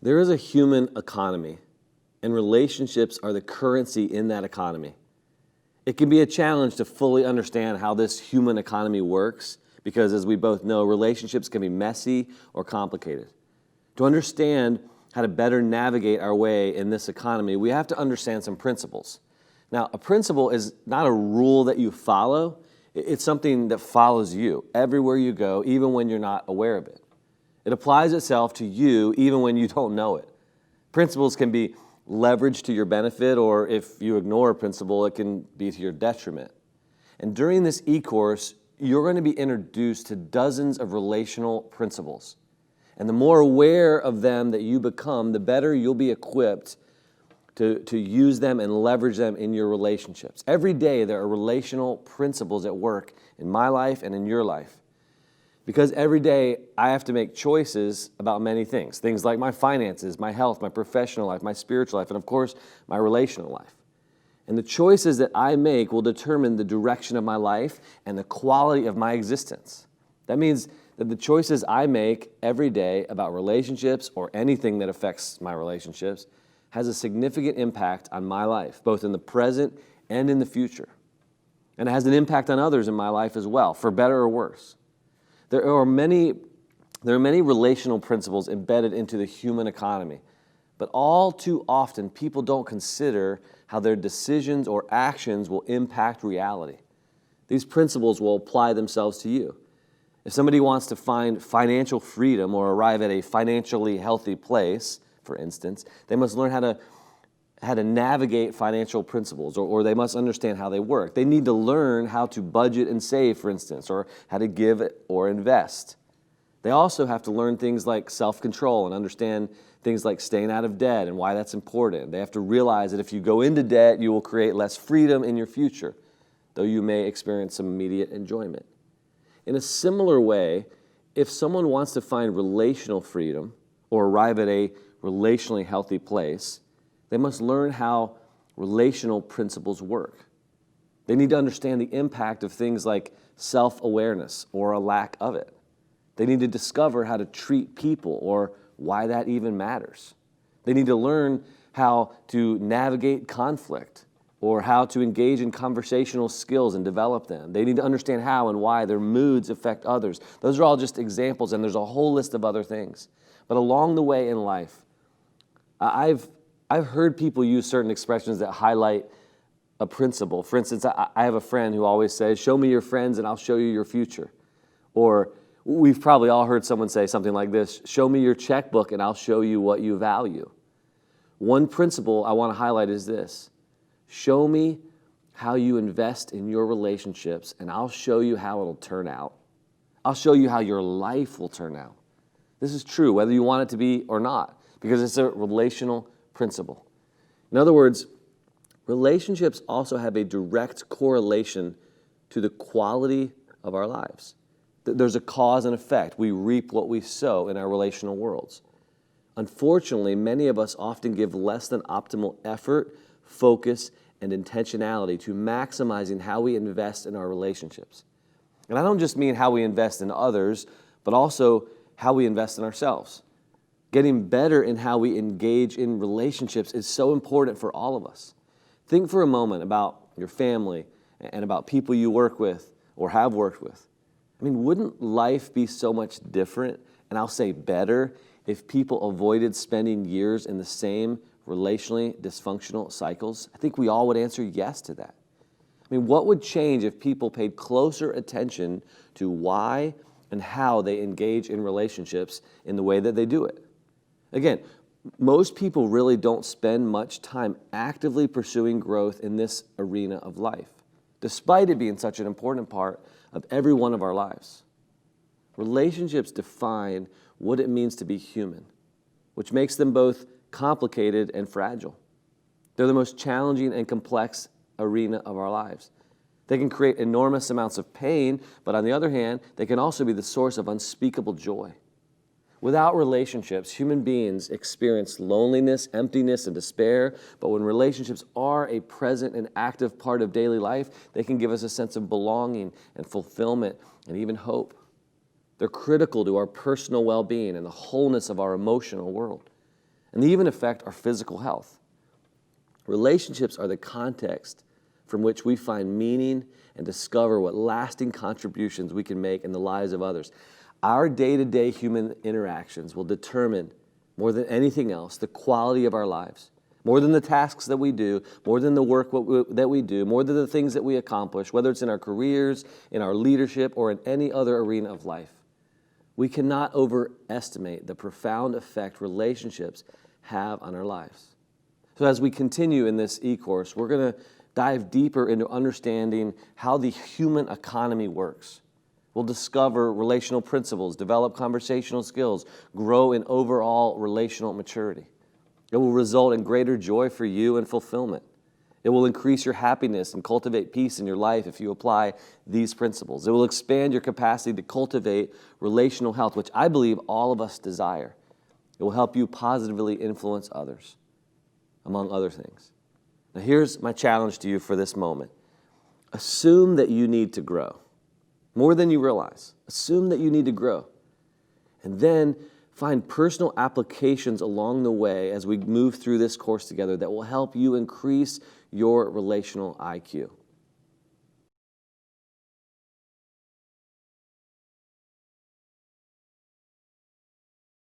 There is a human economy, and relationships are the currency in that economy. It can be a challenge to fully understand how this human economy works because, as we both know, relationships can be messy or complicated. To understand how to better navigate our way in this economy, we have to understand some principles. Now, a principle is not a rule that you follow. It's something that follows you everywhere you go, even when you're not aware of it. It applies itself to you even when you don't know it. Principles can be leveraged to your benefit, or if you ignore a principle, it can be to your detriment. And during this e-course, you're going to be introduced to dozens of relational principles. And the more aware of them that you become, the better you'll be equipped to use them and leverage them in your relationships. Every day there are relational principles at work in my life and in your life. Because every day I have to make choices about many things. Things like my finances, my health, my professional life, my spiritual life, and of course, my relational life. And the choices that I make will determine the direction of my life and the quality of my existence. That means that the choices I make every day about relationships or anything that affects my relationships has a significant impact on my life, both in the present and in the future. And it has an impact on others in my life as well, for better or worse. There are many relational principles embedded into the human economy, but all too often people don't consider how their decisions or actions will impact reality. These principles will apply themselves to you. If somebody wants to find financial freedom or arrive at a financially healthy place, for instance, they must learn how to navigate financial principles, or they must understand how they work. They need to learn how to budget and save, for instance, or how to give or invest. They also have to learn things like self-control and understand things like staying out of debt and why that's important. They have to realize that if you go into debt, you will create less freedom in your future, though you may experience some immediate enjoyment. In a similar way, if someone wants to find relational freedom or arrive at a relationally healthy place, they must learn how relational principles work. They need to understand the impact of things like self-awareness or a lack of it. They need to discover how to treat people or why that even matters. They need to learn how to navigate conflict or how to engage in conversational skills and develop them. They need to understand how and why their moods affect others. Those are all just examples, and there's a whole list of other things. But along the way in life, I've heard people use certain expressions that highlight a principle. For instance, I have a friend who always says, "Show me your friends and I'll show you your future." Or we've probably all heard someone say something like this, "Show me your checkbook and I'll show you what you value." One principle I want to highlight is this: show me how you invest in your relationships and I'll show you how it'll turn out. I'll show you how your life will turn out. This is true whether you want it to be or not, because it's a relational principle. In other words, relationships also have a direct correlation to the quality of our lives. There's a cause and effect. We reap what we sow in our relational worlds. Unfortunately, many of us often give less than optimal effort, focus, and intentionality to maximizing how we invest in our relationships. And I don't just mean how we invest in others, but also how we invest in ourselves. Getting better in how we engage in relationships is so important for all of us. Think for a moment about your family and about people you work with or have worked with. I mean, wouldn't life be so much different, and I'll say better, if people avoided spending years in the same relationally dysfunctional cycles? I think we all would answer yes to that. I mean, what would change if people paid closer attention to why and how they engage in relationships in the way that they do it? Again, most people really don't spend much time actively pursuing growth in this arena of life, despite it being such an important part of every one of our lives. Relationships define what it means to be human, which makes them both complicated and fragile. They're the most challenging and complex arena of our lives. They can create enormous amounts of pain, but on the other hand, they can also be the source of unspeakable joy. Without relationships, human beings experience loneliness, emptiness, and despair, but when relationships are a present and active part of daily life, they can give us a sense of belonging and fulfillment and even hope. They're critical to our personal well-being and the wholeness of our emotional world. and they even affect our physical health. Relationships are the context from which we find meaning and discover what lasting contributions we can make in the lives of others. Our day-to-day human interactions will determine, more than anything else, the quality of our lives. More than the tasks that we do, more than the work that we do, more than the things that we accomplish, whether it's in our careers, in our leadership, or in any other arena of life. We cannot overestimate the profound effect relationships have on our lives. So as we continue in this e-course, we're going to dive deeper into understanding how the human economy works. We'll discover relational principles, develop conversational skills, grow in overall relational maturity. It will result in greater joy for you and fulfillment. It will increase your happiness and cultivate peace in your life if you apply these principles. It will expand your capacity to cultivate relational health, which I believe all of us desire. It will help you positively influence others, among other things. Now here's my challenge to you for this moment. Assume that you need to grow, more than you realize. Assume that you need to grow. And then find personal applications along the way as we move through this course together that will help you increase your relational IQ.